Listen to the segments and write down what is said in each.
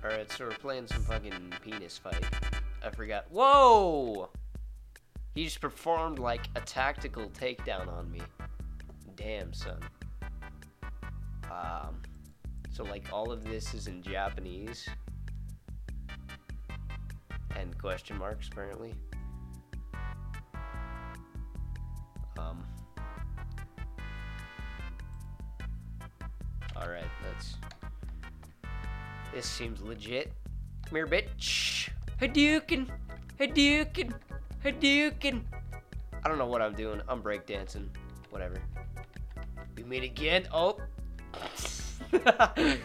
Alright, so we're playing some fucking penis fight. I forgot. Whoa! He just performed like a tactical takedown on me. Damn, son. So like all of this is in Japanese. And question marks, apparently. Alright, this seems legit. Come here, bitch. Hadouken! Hadouken! Hadouken! I don't know what I'm doing. I'm breakdancing. Whatever. We meet again. Oh! I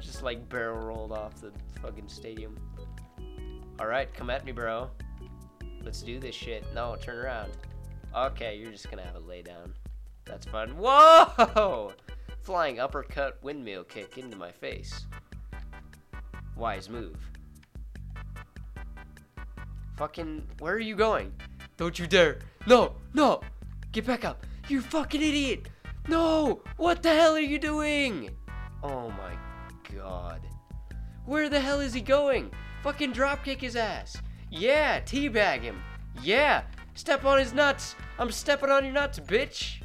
just like barrel rolled off the fucking stadium. Alright, come at me, bro. Let's do this shit. No, turn around. Okay, you're just gonna have a lay down. That's fun. Whoa! Flying uppercut windmill kick into my face. Wise move. Fucking, where are you going? Don't you dare. No, no. Get back up. You fucking idiot. No. What the hell are you doing? Oh my god. Where the hell is he going? Fucking dropkick his ass. Yeah, teabag him. Yeah. Step on his nuts. I'm stepping on your nuts, bitch.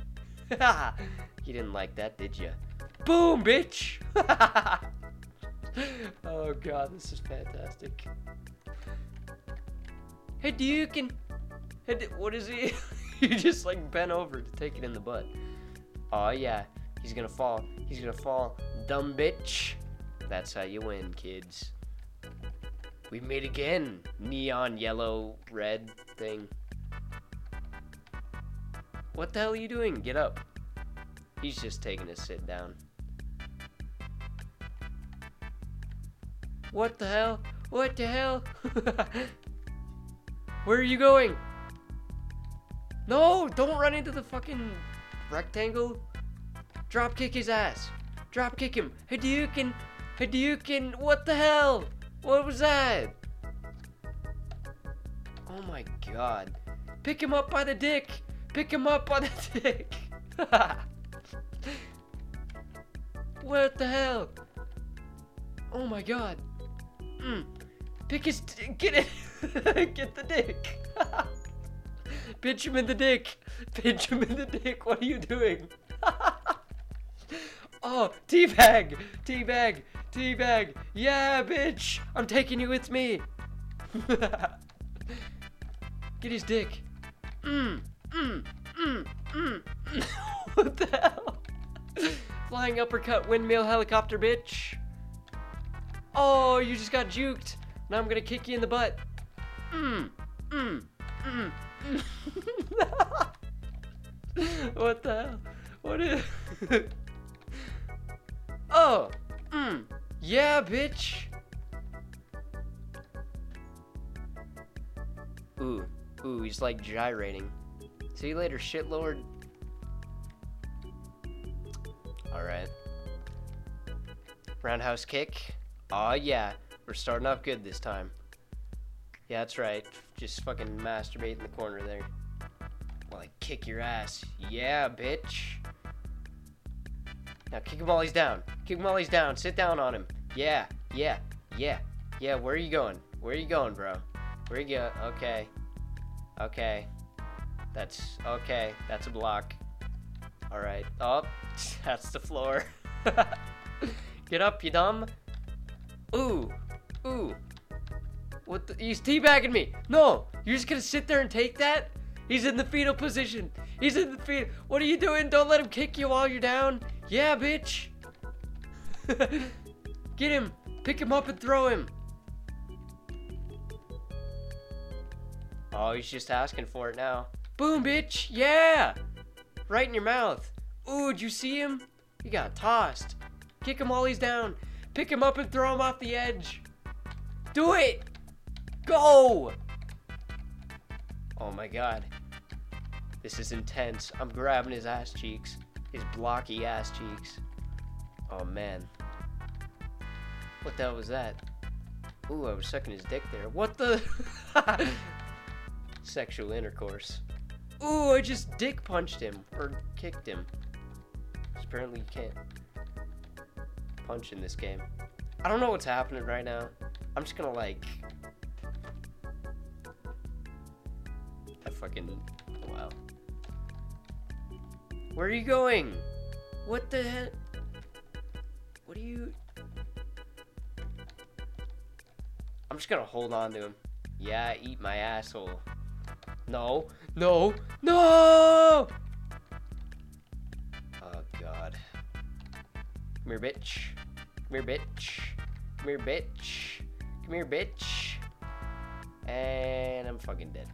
You didn't like that, did you? Boom, bitch. Oh god, this is fantastic. Hadouken! What is he? You just like bent over to take it in the butt. Oh yeah, he's gonna fall. He's gonna fall. Dumb bitch. That's how you win, kids. We meet again. Neon yellow red thing. What the hell are you doing? Get up. He's just taking a sit down. What the hell? What the hell? Where are you going? No, don't run into the fucking rectangle. Drop kick his ass. Drop kick him. Hadouken. Hadouken. What the hell? What was that? Oh my god. Pick him up by the dick. Pick him up by the dick. What the hell? Oh my god. Pick his get it. Get the dick. Pinch him in the dick. Pinch him in the dick. What are you doing? Oh, teabag. Teabag. Teabag. Yeah, bitch. I'm taking you with me. Get his dick. What the hell? Flying uppercut windmill helicopter, bitch. Oh, you just got juked. Now I'm gonna kick you in the butt. What the hell? What is... Oh, yeah, bitch. Ooh, he's like gyrating. See you later, shitlord. Alright. Roundhouse kick. Aw, yeah. We're starting off good this time. Yeah, that's right. Just fucking masturbate in the corner there. While I kick your ass. Yeah, bitch. Now kick him while he's down. Kick him while he's down. Sit down on him. Yeah, yeah, yeah. Yeah, where are you going? Where are you going, bro? Where you go? Okay. Okay. That's a block. Alright. Oh, that's the floor. Get up, you dumb. Ooh. What the? He's teabagging me. No, you're just gonna sit there and take that? He's in the fetal position. He's in the fetal. What are you doing? Don't let him kick you while you're down. Yeah, bitch. Get him. Pick him up and throw him. Oh, he's just asking for it now. Boom, bitch. Yeah. Right in your mouth. Ooh, did you see him? He got tossed. Kick him while he's down. Pick him up and throw him off the edge. Do it. Go. Oh my god. This is intense. I'm grabbing his ass cheeks. His blocky ass cheeks. Oh man. What the hell was that? Ooh, I was sucking his dick there. What the? Sexual intercourse. Ooh, I just dick punched him. Or kicked him. Apparently you can't punch in this game. I don't know what's happening right now. I'm just gonna like... I fucking... Wow. Where are you going? What the heck? What are you... I'm just gonna hold on to him. Yeah, eat my asshole. No. No. No! Oh, God. Come here, bitch. Come here, bitch. Come here, bitch. Come here, bitch. And I'm fucking dead.